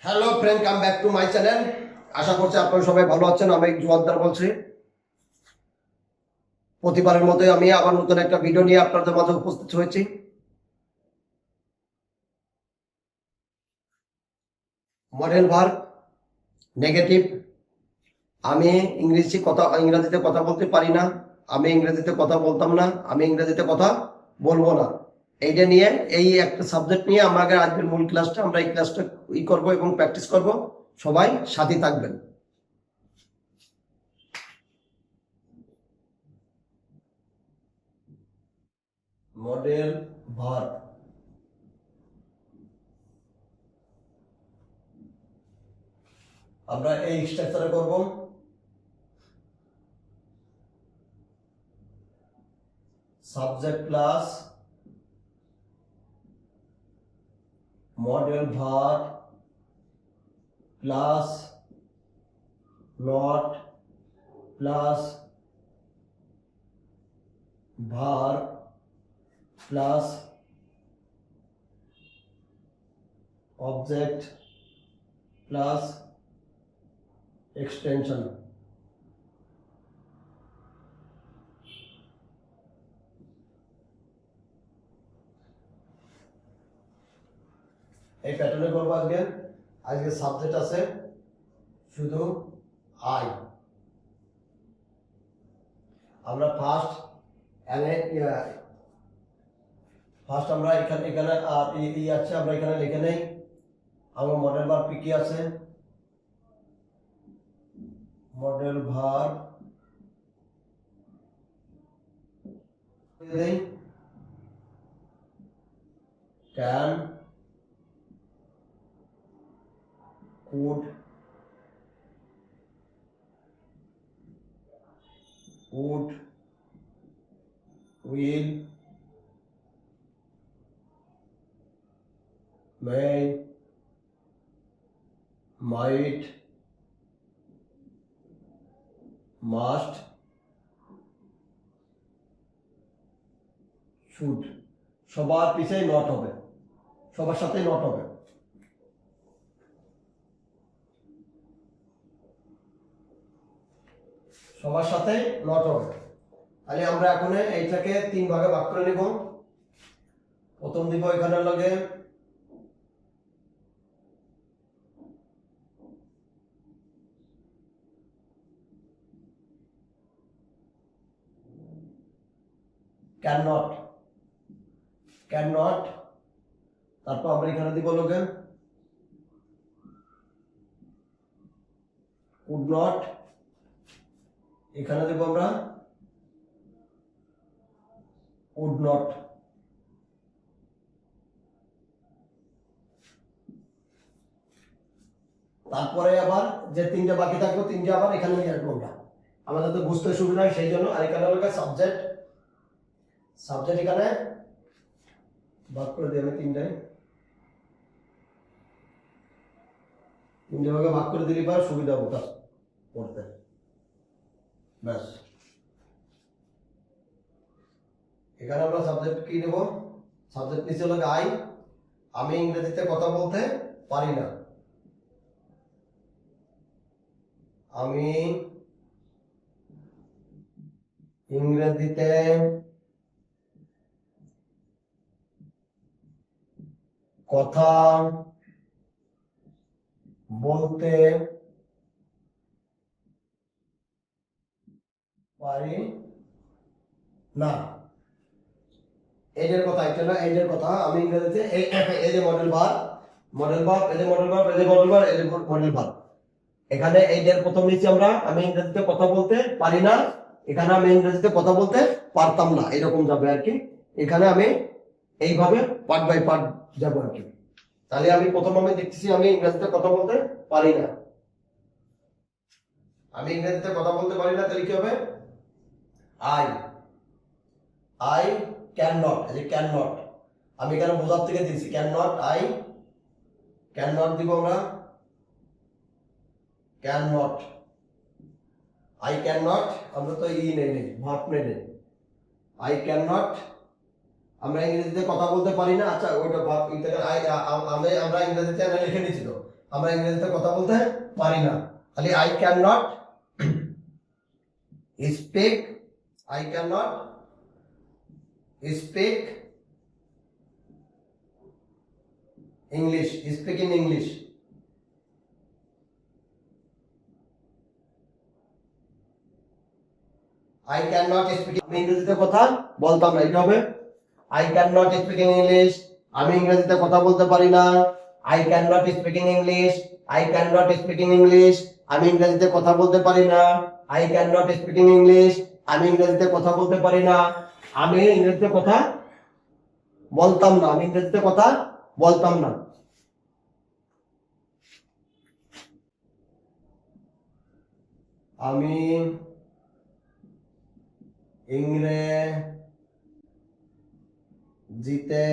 Hello friend, come back to my channel. আশা করছি আপনারা সবাই ভালো আছেন। আমি জোয়াদ্দার বলছি। প্রতিবারের মতোই আমি আবার নতুন একটা ভিডিও নিয়ে আপনাদের মাঝে উপস্থিত হয়েছি। Modal verb negative. আমি ইংরেজিতে কথা বলতে পারি না, আমি ইংরেজিতে কথা বলতাম না, আমি ইংরেজিতে কথা বলবো না। এইটা নিয়ে এই একটা সাবজেক্ট নিয়ে আমাদের আজকের মূল ক্লাসটা, আমরা এই ক্লাসটা করবো এবং প্র্যাকটিস করব। সবাই সাথে থাকবেন। মডেল ভার্ব আমরা এই স্ট্রাকচারে করব। Subject plus modal verb plus not plus verb plus object plus extension. এই প্যাটার্নে করবো। আজকে সাবজেক্ট আছে শুধু আই। আমরা ফার্স্ট আমরা এখানে আর ই আছে, আমরা এখানে লিখে নেই আমার মডেল ভার্ব কি আছে। Modal verb can, could, would, will, may, might, must, should। সবার পিছনে নট হবে, সবার সাথে নট হবে। সবার সাথে নট হবে। তাহলে আমরা এখন এইটাকে তিন ভাগে ভাগ করে নিব। প্রথম দিব এখানে লাগে ক্যান নট, ক্যান নট। তারপর আমরা এখানে দিব লগে কুড নট, এখানে দেব আমরা উড নট। তারপরে আবার যে তিনটা বাকি থাকবে, তিনটা আবার এখানে নিয়ে আসবো আমরা, আমাদের তো বুঝতে সুবিধা হয় সেই জন্য। আর এখানে হলো সাবজেক্ট, সাবজেক্ট এখানে ভাগ করে দিই আমি তিনটায়, তিনটে ভাগে ভাগ করে দিলে পর সুবিধা হবে কাজ করতে। ব্যাস, এখানে আমরা সাবজেক্ট কি দেব, সাবজেক্ট নিচে হলো আই। আমি ইংরেজিতে কথা বলতে পারি না, আমি ইংরেজিতে কথা বলতে পারি না। এজের কথা একটা না, এজের কথা আমি ইংরেজিতে এই যে মডেল ভার্ব, মডেল ভার্ব, এই যে মডেল ভার্ব, এই যে মডেল ভার্ব, এই যে মডেল ভার্ব। এখানে এইটার প্রথম নিচে আমরা আমি ইংরেজিতে কথা বলতে পারি না, এখানে আমি ইংরেজিতে কথা বলতে পারতাম না, এরকম যাবে আর কি। এখানে আমি এইভাবে পার্ট বাই পার্ট যাব আর কি। তাহলে আমি প্রথম আমি দেখতেছি আমি ইংরেজিতে কথা বলতে পারি না, আমি ইংরেজিতে কথা বলতে পারি না। তাহলে কি হবে, আই, আই ক্যান নট, এই যে ক্যান নট আমি এখানে বোঝার থেকে দিয়েছি, can not, I can not দিব আমরা, can not, I can not. আমরা তো ই নেই, ভার্ব নেই, আই ক্যান নট। আমরা ইংরেজিতে কথা বলতে পারি না। আচ্ছা ওইটা ভার্ব, আমরা ইংরেজিতে লিখে নিয়েছিল, আমরা ইংরেজিতে কথা বলতে পারি না। তাহলে I can not speak, I can not speak English, speak in English. I can not speak, আমি ইংরেজিতে কথা বলতাম না, এটা হবে I can not speak in English, আমি ইংরেজিতে কথা বলতে পারি না। I can not speak in English, I can not speak in English, আমি ইংরেজিতে কথা বলতে পারি না। I can not speak in English, আমি ইংরেজিতে কথা বলতে পারি না। আমি ইংরেজিতে কথা বলতাম না, আমি ইংরেজিতে কথা বলতাম না। আমি ইংরেজিতে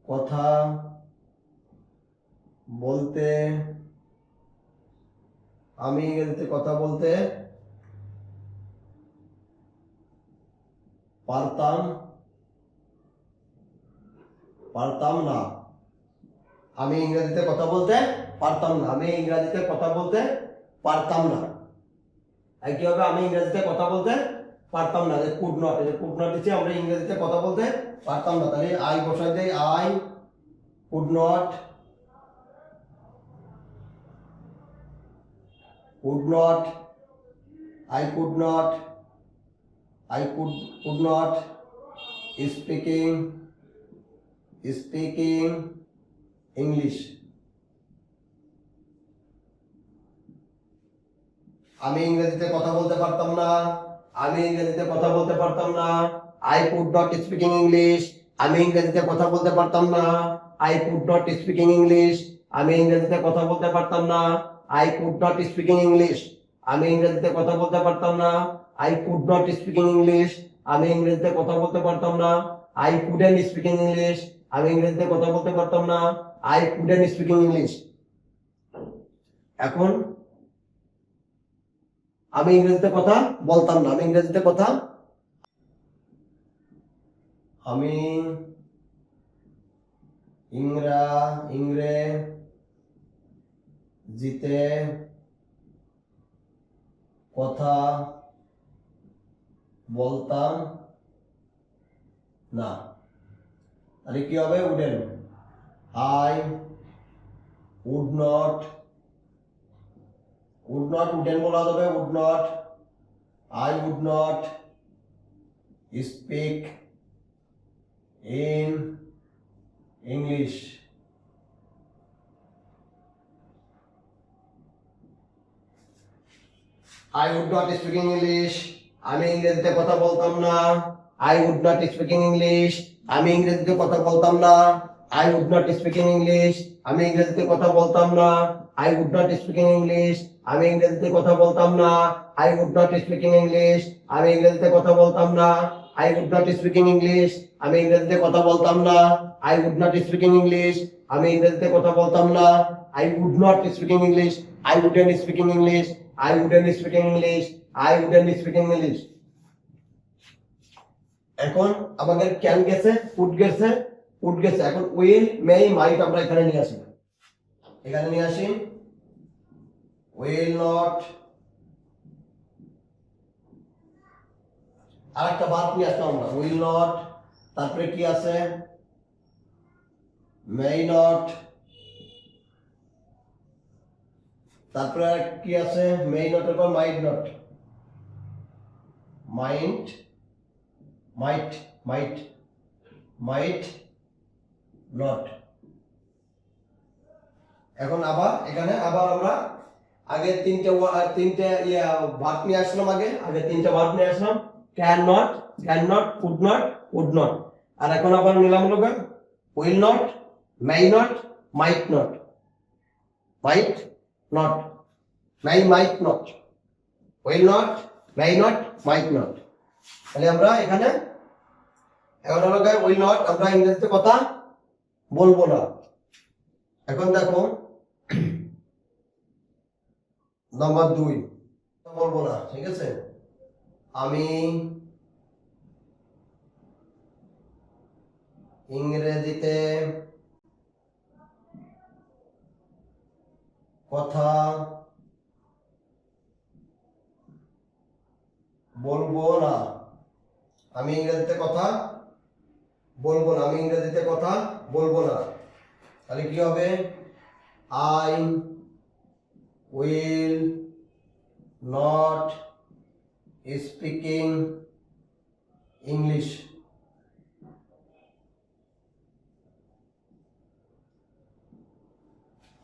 কথা বলতে, আমি ইংরেজিতে কথা বলতে পারতাম পারতাম না, আমি ইংরেজিতে কথা বলতে পারতাম না, আমি ইংরেজিতে কথা বলতে পারতাম না। আর কি হবে, আমি ইংরেজিতে কথা বলতে পারতাম না, যে কুড নট, এই যে কুড নট দিচ্ছি, আমরা ইংরেজিতে কথা বলতে পারতাম না, তাহলে আই বসাই দেই, I could not, could not, I could not, I could not speaking English, আমি ইংরেজিতে কথা বলতে পারতাম না, আমি ইংরেজিতে কথা বলতে পারতাম না। I could not speak in English, আমি ইংরেজিতে কথা বলতে পারতাম না। I could not speak in English, আমি ইংরেজিতে কথা বলতে পারতাম না। I could not speak in English, আমি ইংরেজিতে কথা বলতে পারতাম না। I could not speak in English, আমি ইংরেজিতে কথা বলতে পারতাম না। I couldn't speak in English, আমি ইংরেজিতে কথা বলতে পারতাম না। I couldn't speak in English। এখন আমি ইংরেজিতে কথা বলতাম না, আমি ইংরেজিতে কথা, আমি ইংরেজিতে কথা বলতাম না, তাহলে কি হবে, wouldn't, I would not, wouldn't বলা যাবে, would not, I would not speak in English, I would not speak in English, আমি ইংরেজিতে কথা বলতাম না। I would not speak in English, আমি ইংরেজিতে কথা বলতাম না। I would not speak in English, আমি ইংরেজিতে কথা বলতাম না। I would not speak in English, আমি ইংরেজিতে কথা বলতাম না। I would not speak in English, আমি ইংরেজিতে কথা বলতাম না। I would not speak in English, আমি ইংরেজিতে কথা বলতাম না। I would not speak in English, আমি ইংরেজিতে কথা বলতাম না। I would not speak in English, I wouldn't speak in English, I wouldn't speak in English, I wouldn't speak in English। এখন আমাদের ক্যান গেছে, কুড গেছে, উড গেছে, এখন উইল, মে, মাইট আমরা এখানে নিয়ে আসি, এখানে নিয়ে আসি, উইল নট, আরেকটা ভার্ব নিয়ে আসলাম আমরা, উইল নট, তারপরে কি আছে, মে নট, তারপরে কি আছে, মে নটের পর মাইট not, mite mite mite might not. এখন আবার এখানে আবার আমরা আগে তিনটে ভার্ব নিয়ে আসলাম, আগে তিনটে ভার্ব নিয়ে আসলাম, can not, could not, would not. আর এখন আবার নিলাম লোক will not, may not, might not, might not, might not, will not, may not, might not. তাহলে আমরা এখানে এখন হলো উইল নট, আমরা ইংরেজিতে কথা বলবো না। এখন দেখো নাম্বার 2, বলবো না, ঠিক আছে, আমি ইংরেজিতে কথা বলবো না। আমি ইংরেজিতে কথা বলবো না। আমি ইংরেজিতে কথা বলবো না। তাহলে কি হবে? I will not speaking English.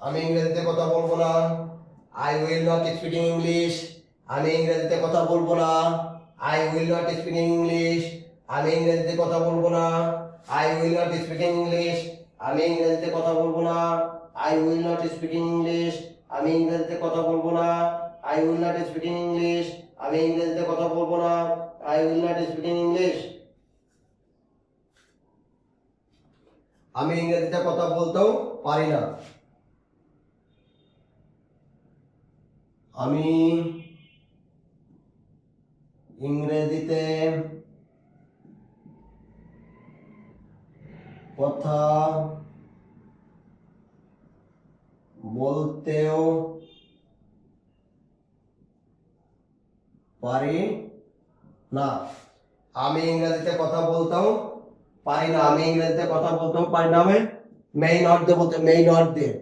আমি ইংরেজিতে কথা বলবো না। I will not speaking English. আমি ইংরেজিতে কথা বলবো না। I will not speaking English. আমি ইংরেজিতে কথা বলবো না। I will not speaking English. আমি ইংরেজিতে কথা বলবো না। I will not speaking English. আমি ইংরেজিতে কথা বলবো না। I will not speaking English. আমি ইংরেজিতে কথা বলবো না। I will not speaking English. আমি ইংরেজিতে কথা বলতেও পারি না। আমি ইংরেজিতে কথা বলতেও পারি না। আমি ইংরেজিতে কথা বলতেও পারি না। আমি ইংরেজিতে কথা বলতেও পারি না। আমি মেই নট দিয়ে বলতে মেই নট দিয়ে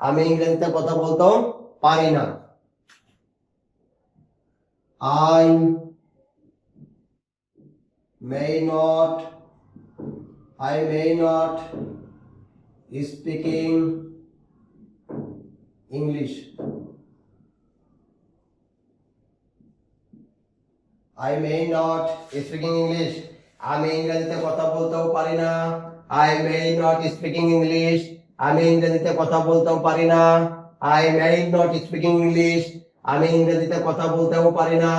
আমি ইংরেজিতে কথা বলতেও পারি না। I may not I may not speaking English. I may not speaking English. আমি ইংরেজিতে কথা বলতেও পারি না। I may not speaking English. আমি ইংরেজিতে কথা বলতেও পারি না। I may not speaking English. আমি ইংরেজিতে কথা বলতেও পারি না।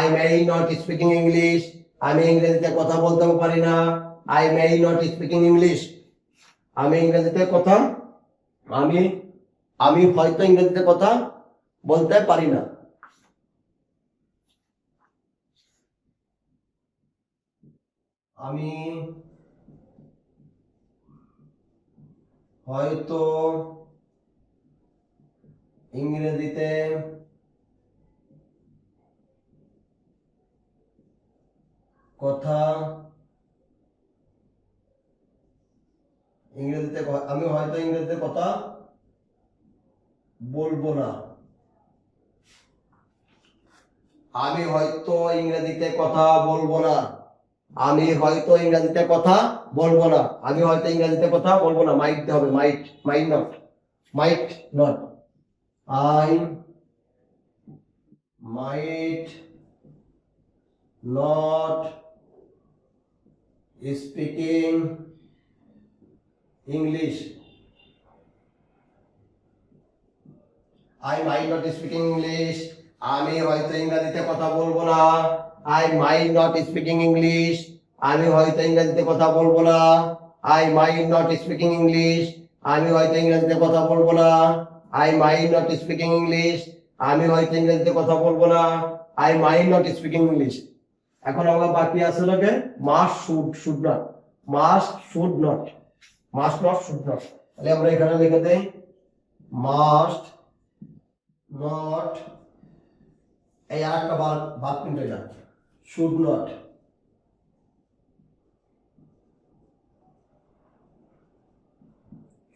I may not speaking English. আমি ইংরেজিতে কথা বলতেও পারি না। I may not speaking English. আমি ইংরেজিতে কথা আমি আমি হয়তো ইংরেজিতে কথা বলতে পারি না। আমি হয়তো ইংরেজিতে কথা আমি হয়তো ইংরেজিতে কথা বলবো না। আমি হয়তো ইংরেজিতে কথা বলবো না। আমি হয়তো ইংরেজিতে কথা বলবো না। আমি হয়তো ইংরেজিতে কথা বলবো না। মাইট হবে might might not might not I might not speaking English. I might not speaking English. আমি হয়তো ইংরেজিতে কথা বলবো না। I might not speaking English. আমি হয়তো ইংরেজিতে কথা বলবো না। I might not speaking English. আমি হয়তো ইংরেজিতে কথা বলবো না। I might not speaking English. আমি হয়তো ইংরেজিতে কথা বলবো না। I might not speaking English. এখন আমরা বাকি আছে লোকে must should not must should not must not should not. তাহলে আমরা এখানে লিখে দেই মাস্ট নট এই আরেকটা ভার্ব কিন্তু এটা শুড নট।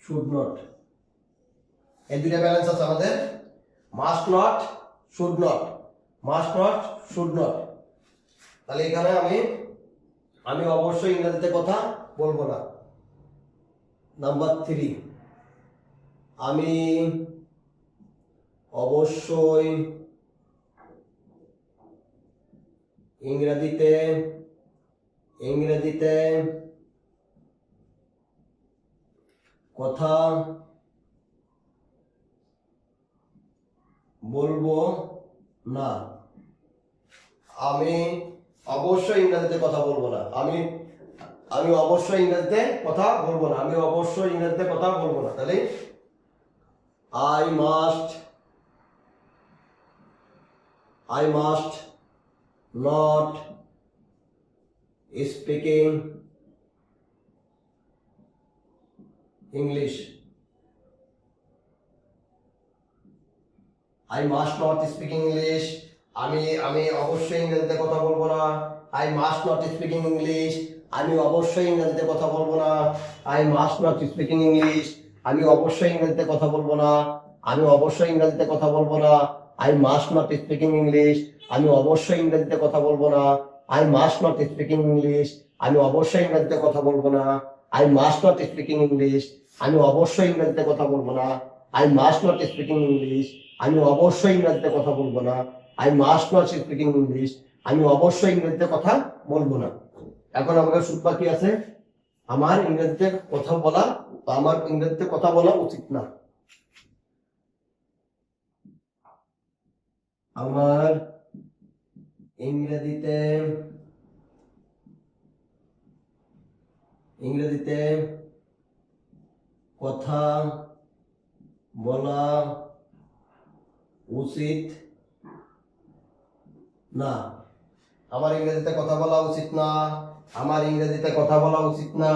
শুড নট এই দুইটা ব্যালেন্স আছে আমাদের must not should not must not should not. তাহলে এখানে আমি অবশ্যই ইংরেজিতে কথা বলবো না। নাম্বার 3 আমি অবশ্যই ইংরেজিতে কথা বলবো না। আমি অবশ্যই ইংরেজিতে কথা বলবো না। আমি অবশ্যই ইংরেজিতে কথা বলবো না। আমি অবশ্যই ইংরেজিতে কথা বলবো না। তাহলে I must not speaking English. I must not speaking English, আমি আমি অবশ্যই ইংরেজিতে কথা বলবো না। I must not speaking English, আমি অবশ্যই ইংরেজিতে কথা বলবো না। I must not speaking English, আমি অবশ্যই ইংরেজিতে কথা বলবো না। আমি অবশ্যই ইংরেজিতে কথা বলবো না। I must not speaking English, আমি অবশ্যই ইংরেজিতে কথা বলবো না। I must not speaking English, আমি অবশ্যই ইংরেজিতে কথা বলবো না। I must not speaking English, আমি অবশ্যই ইংরেজিতে কথা বলবো না। I must not speaking English, আমি অবশ্যই ইংরেজিতে কথা বলবো না। I must not speaking English, আমি অবশ্যই ইংরেজিতে কথা বলবো না। এখন আমাদের সুদ বাকি আছে, আমার ইংরেজিতে কথা বলা বা আমার ইংরেজিতে কথা বলা উচিত না। আমার ইংরেজিতে কথা বলা উচিত না। আমার ইংরেজিতে কথা বলা উচিত না। আমার ইংরেজিতে কথা বলা উচিত না।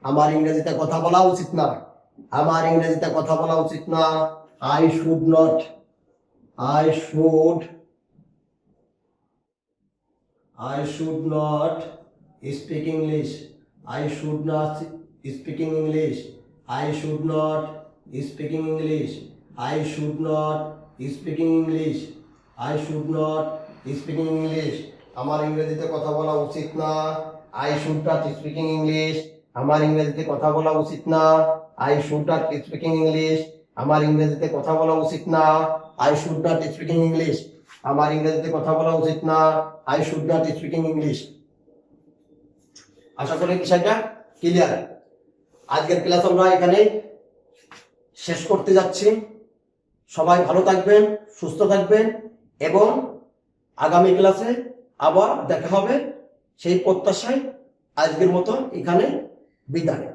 আমার ইংরেজিতে কথা বলা উচিত না। আমার ইংরেজিতে কথা বলা উচিত না। I should not, I should not speak English. I should not speaking English. I should not speaking English. I should not speaking English. I should not speaking English. আমার ইংরেজিতে কথা বলা উচিত না। I should not speaking English. আমার ইংরেজিতে কথা বলা উচিত না। I should not speaking English. আমার ইংরেজিতে কথা বলা উচিত না। I should not speaking English. আমার ইংরেজিতে কথা বলা উচিত না। I should not speaking English. আশা করি বিষয়টা ক্লিয়ার। আজকের ক্লাস আমরা এখানে শেষ করতে যাচ্ছি। সবাই ভালো থাকবেন, সুস্থ থাকবেন এবং আগামী ক্লাসে আবার দেখা হবে সেই প্রত্যাশায় আজকের মতো এখানে বিদায়।